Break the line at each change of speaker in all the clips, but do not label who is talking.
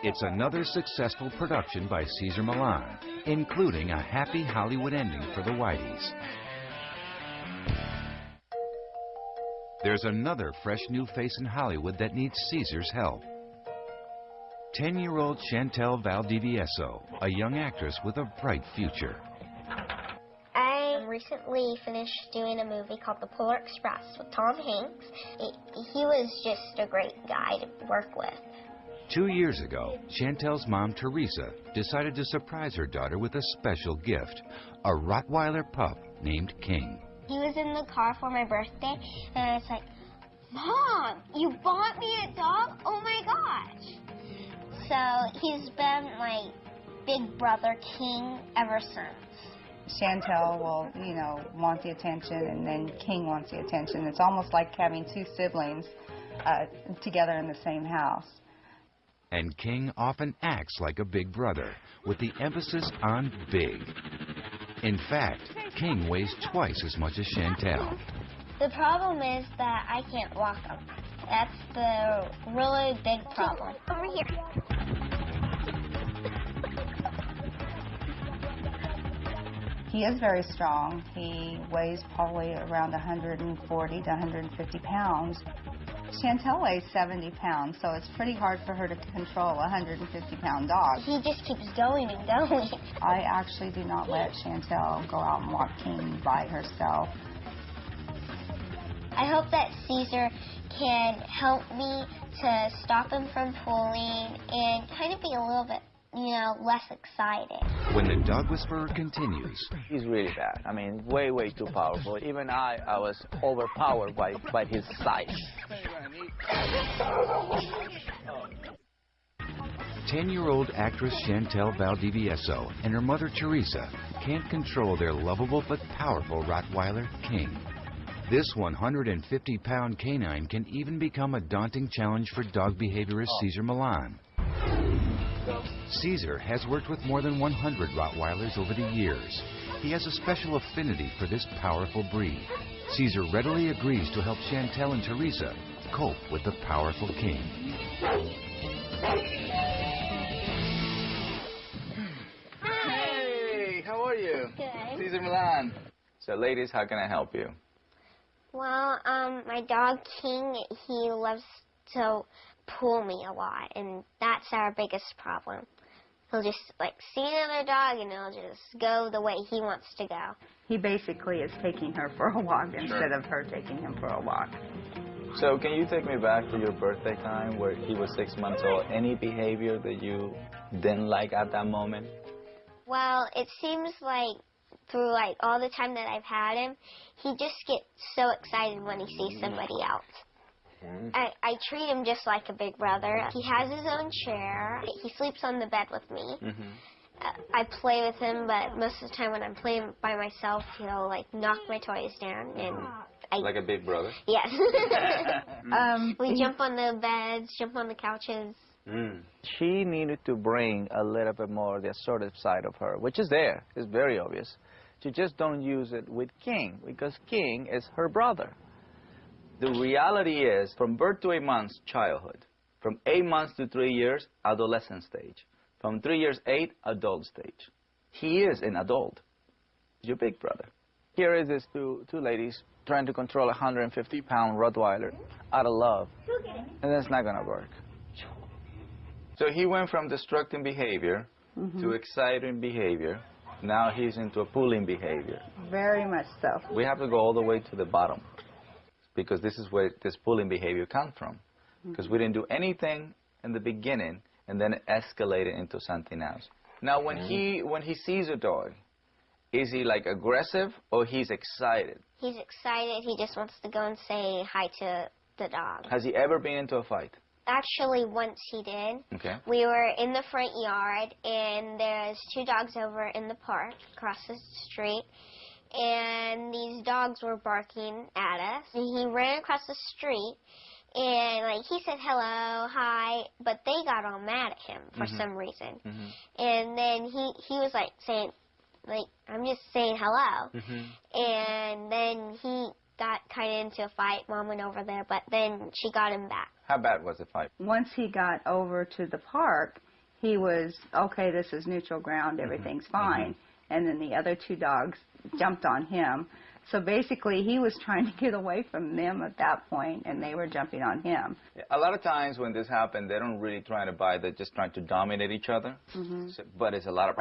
It's another successful production by Cesar Millan, including a happy Hollywood ending for the Whiteys. There's another fresh new face in Hollywood that needs Cesar's help. 10-year-old Chantel Valdivieso, a young actress with a bright future.
I recently finished doing a movie called The Polar Express with Tom Hanks. He was just a great guy to work with.
2 years ago, Chantel's mom, Teresa, decided to surprise her daughter with a special gift, a Rottweiler pup named King.
He was in the car for my birthday, and I was like, Mom, you bought me a dog? Oh my gosh. So he's been my big brother King ever since.
Chantel will, want the attention, and then King wants the attention. It's almost like having two siblings together in the same house.
And King often acts like a big brother, with the emphasis on big. In fact, King weighs twice as much as Chantel.
The problem is that I can't walk him. That's the really big problem. Over here.
He is very strong. He weighs probably around 140 to 150 pounds. Chantel weighs 70 pounds, so it's pretty hard for her to control a 150-pound dog.
He just keeps going and going.
I actually do not let Chantel go out and walk King by herself.
I hope that Cesar can help me to stop him from pulling and kind of be a little bit, less excited.
When the Dog Whisperer continues.
He's really bad. I mean, way, way too powerful. Even I was overpowered by his size.
10-year-old actress Chantel Valdivieso and her mother Teresa can't control their lovable but powerful Rottweiler, King. This 150-pound canine can even become a daunting challenge for dog behaviorist Cesar Millan. Cesar has worked with more than 100 Rottweilers over the years. He has a special affinity for this powerful breed. Cesar readily agrees to help Chantel and Teresa cope with the powerful King.
Hey, how are you?
Good.
Cesar Millan. So, ladies, how can I help you?
Well, my dog King, he loves to pull me a lot, and that's our biggest problem. He'll just, see another dog, and he'll just go the way he wants to go.
He basically is taking her for a walk instead of her taking him for a walk.
So, can you take me back to your birthday time where he was 6 months old? Any behavior that you didn't like at that moment?
Well, it seems like through all the time that I've had him, he just gets so excited when he sees somebody else. I treat him just like a big brother. He has his own chair. He sleeps on the bed with me. I play with him, but most of the time when I'm playing by myself, he'll knock my toys down, and
like a big brother?
Yes. We jump on the beds, jump on the couches. She
needed to bring a little bit more of the assertive side of her, which is there. It's very obvious. She just don't use it with King, because King is her brother. The reality is, from birth to 8 months, childhood. From 8 months to 3 years, adolescent stage. From 3 years, 8, adult stage. He is an adult. Your big brother. Here is these two ladies trying to control a 150-pound Rottweiler out of love. And that's not going to work. So he went from destructive behavior to exciting behavior. Now he's into a pulling behavior.
Very much so.
We have to go all the way to the bottom, because this is where this pulling behavior comes from. Because we didn't do anything in the beginning, and then it escalated into something else. Now, when he sees a dog, is he aggressive, or he's excited?
He's excited. He just wants to go and say hi to the dog.
Has he ever been into a fight?
Actually, once he did.
Okay.
We were in the front yard, and there's 2 dogs over in the park across the street, and these dogs were barking at us. And he ran across the street, and he said hello, hi, but they got all mad at him for some reason. And then he was saying, I'm just saying hello. And then he got kind of into a fight. Mom went over there, but then she got him back.
How bad was the fight?
Once he got over to the park, he was, okay, this is neutral ground, everything's fine. And then the other two dogs jumped on him. So basically, he was trying to get away from them at that point, and they were jumping on him.
A lot of times when this happens, they don't really try to bite, they're just trying to dominate each other. So, but it's a lot of,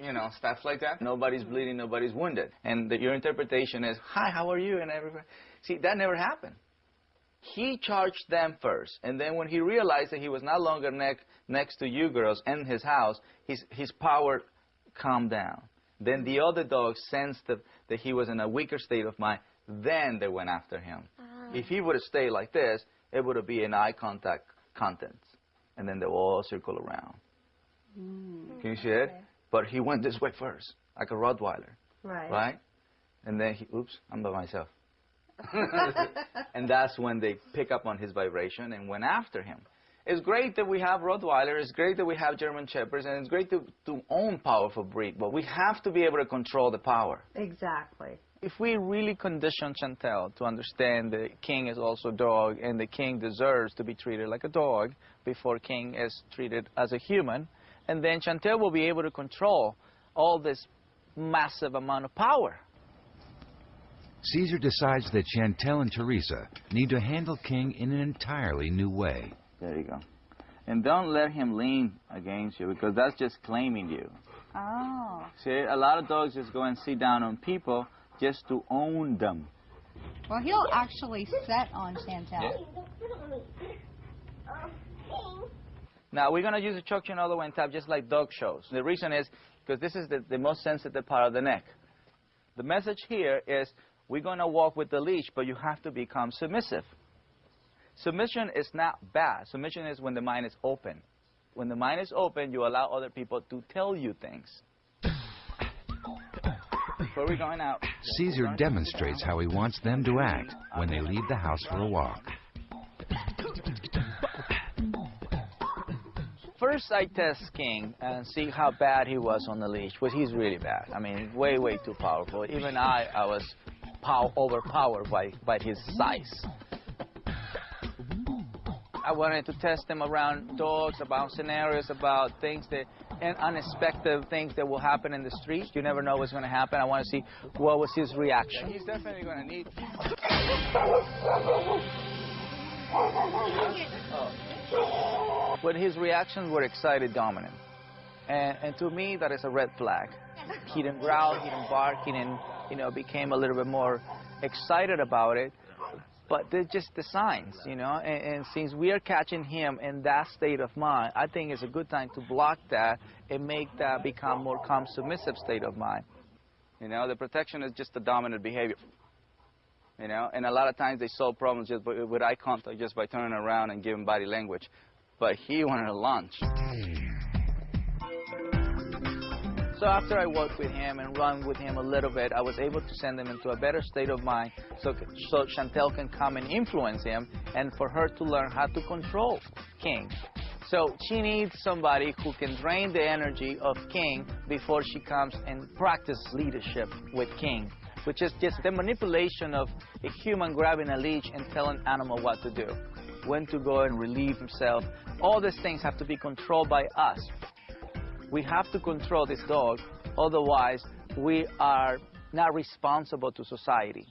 you know, stuff like that. Nobody's bleeding, nobody's wounded. And your interpretation is, hi, how are you? And everybody. See, that never happened. He charged them first, and then when he realized that he was no longer next to you girls in his house, his power calmed down. Then the other dogs sensed that he was in a weaker state of mind. Then they went after him. If he would have stayed like this, it would have been an eye contact contents. And then they will all circle around. Can you see it? But he went this way first, like a Rottweiler. Right? And then he, oops, I'm by myself. And that's when they pick up on his vibration and went after him. It's great that we have Rottweiler, it's great that we have German Shepherds, and it's great to own powerful breed, but we have to be able to control the power.
Exactly.
If we really condition Chantel to understand that King is also a dog and the King deserves to be treated like a dog before King is treated as a human, and then Chantel will be able to control all this massive amount of power.
Caesar decides that Chantel and Teresa need to handle King in an entirely new way.
There you go. And don't let him lean against you, because that's just claiming you.
Oh.
See, a lot of dogs just go and sit down on people just to own them.
Well, he'll actually set on Chantel.
Now, we're going to use the choke chain all the way and tap just like dog shows. The reason is because this is the most sensitive part of the neck. The message here is we're going to walk with the leash, but you have to become submissive. Submission is not bad. Submission is when the mind is open. When the mind is open, you allow other people to tell you things. Before we're going out,
Caesar demonstrates how he wants them to act when they leave the house for a walk.
First, I test King and see how bad he was on the leash. Well, he's really bad. I mean, way, way too powerful. Even I was overpowered by his size. I wanted to test him around dogs, about scenarios, about things that, and unexpected things that will happen in the street. You never know what's going to happen. I want to see what was his reaction. He's definitely going to need... But his reactions were excited dominant. And to me, that is a red flag. He didn't growl, he didn't bark, he didn't, became a little bit more excited about it. But they're just the signs, and since we are catching him in that state of mind, I think it's a good time to block that and make that become more calm, submissive state of mind. The protection is just the dominant behavior. And a lot of times they solve problems just with eye contact, just by turning around and giving body language. But he wanted to lunch. So after I worked with him and run with him a little bit, I was able to send him into a better state of mind so Chantel can come and influence him and for her to learn how to control King. So she needs somebody who can drain the energy of King before she comes and practice leadership with King, which is just the manipulation of a human grabbing a leash and telling an animal what to do, when to go and relieve himself. All these things have to be controlled by us. We have to control this dog, otherwise we are not responsible to society.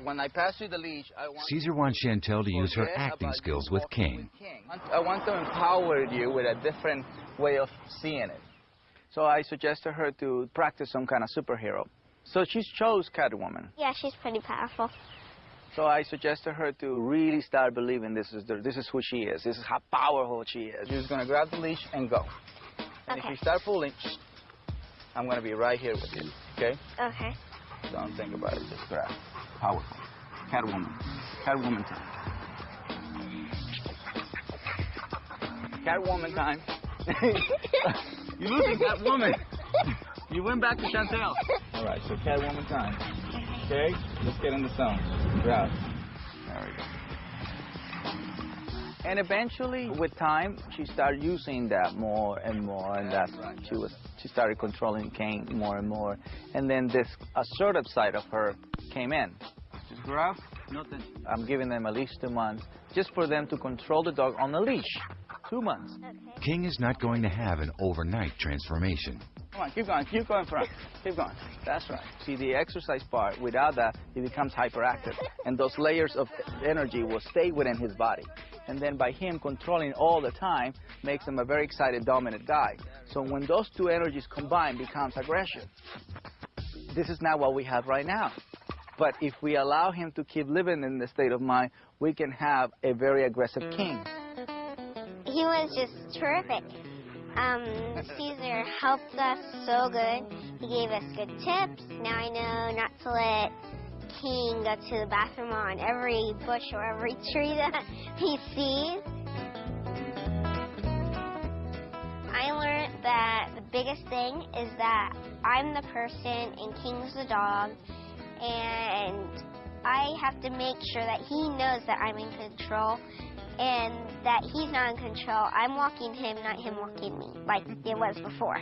When I pass you the leash,
Caesar wants Chantel to use her acting skills with King.
I want to empower you with a different way of seeing it. So I suggested her to practice some kind of superhero. So she chose Catwoman.
Yeah, she's pretty powerful.
So I suggested her to really start believing this is who she is. This is how powerful she is. She's going to grab the leash and go. And if you start pulling, I'm going to be right here with you, okay?
Okay.
Don't think about it, just grab. Powerful. Catwoman. Catwoman time. Catwoman time. You're losing Catwoman. You went back to Chantel. All right, so Catwoman time. Okay? Let's get in the zone. Grab. There we go. And eventually, with time, she started using that more and more, and that's she started controlling King more and more. And then this assertive side of her came in. Just grab, nothing. I'm giving them at least 2 months just for them to control the dog on the leash. 2 months.
Okay.
King is not going to have an overnight transformation.
Come on, keep going front, keep going. That's right. See, the exercise part, without that, he becomes hyperactive. And those layers of energy will stay within his body. And then by him controlling all the time, makes him a very excited, dominant guy. So when those two energies combine, becomes aggression. This is not what we have right now. But if we allow him to keep living in this state of mind, we can have a very aggressive king.
He was just terrific. Caesar helped us so good. He gave us good tips. Now I know not to let King go to the bathroom on every bush or every tree that he sees. I learned that the biggest thing is that I'm the person and King's the dog, and I have to make sure that he knows that I'm in control and that he's not in control. I'm walking him, not him walking me, like it was before.